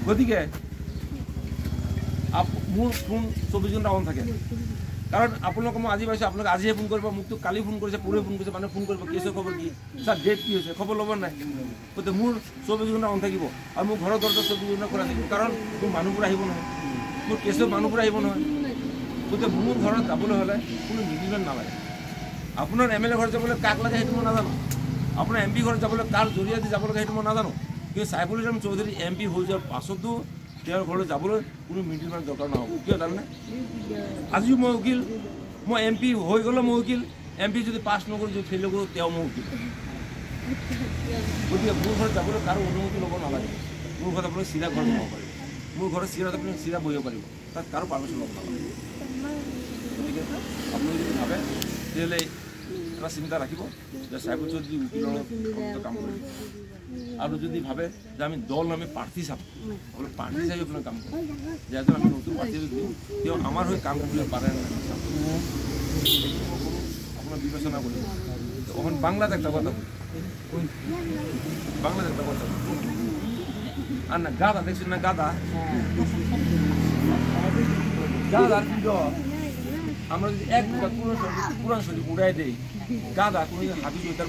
গতিকে মোৰ ফোন 24 ঘণ্টা অন থাকে কাৰণ আপোনালোকক মই আজি পাইছোঁ আপোনালোকে আজিহে ফোন কৰিব মোকতো কালি ফোন কৰিছে পৰহি ফোন কৰিছে মানুহে ফোন কৰিব কেছৰ খবৰ কি ছাৰ ডেট কি হৈছে খবৰ ল'ব নাই গতিকে মোৰ 24 ঘণ্টা অন থাকিব আৰু মোৰ ঘৰৰ দৰজা 24 ঘণ্টা খোলা থাকিব কাৰণ মোৰ মানুহবোৰ আহিব নহয় মোৰ কেছৰ মানুহবোৰ আহিব নহয় গতিকে মোৰ ঘৰত যাবলৈ হ'লে কোনো মিডিলমেন নালাগে আপোনাৰ MLA ঘৰত যাবলৈ কাক লাগে সেইটো মই নাজানো আপোনাৰ MP ঘৰত যাবলৈ কাৰ জৰিয়তে যাব লাগে সেইটো মই নাজানো কিন্তু সাইফুল ইছলাম চৌধুৰী MP হৈ যোৱাৰ পাছতো তেওঁৰ ঘৰলৈ যাবলৈ কোনো মিডিলমেন দৰকাৰ নহ'ব কিয় জানেনে আজিও মই উকিল মই MP হৈ গ'লে মই উকিল MP যদি পাছ নকৰোঁ যদি ফেইল কৰোঁ তেওঁ মই উকিল গতিকে মোৰ ঘৰত যাবলৈ কাৰো অনুমতি ল'ব নালাগে মোৰ ঘৰত আপোনালোকে চিধা ঘৰত যাব পাৰিব মোৰ ঘৰত চিধাত আপুনি চিধা বহিব পাৰিব তাত কাৰো পাৰ্মিশ্যন ল'ব নালাগে গতিকে আপুনি যদি ভাবে তেতিয়াহ'লে এটা চিন্তা ৰাখিব যে সাইফুল চৌধুৰী উকিলৰ কাম কৰিব আৰু যদি ভাবে যে আমি দল আমি প্ৰাৰ্থী চাম আপুনি প্ৰাৰ্থী চাই আপোনাৰ কাম কৰিব যিহেতু আমি নতুন প্ৰাৰ্থী দিওঁ তেওঁ আমাৰ হৈ কাম কৰিবলৈ পাৰে আপোনাৰ বিবেচনা কৰিব এখন বাংলাতে একটা কথা বাংলাতে একটা কথা আর না গাদা দেখছেন না গাদা গাদার ভিডিও আমরা যদি এক পুরান শরীফ উড়াই দেই গাদা কোনো হাবি জয়তার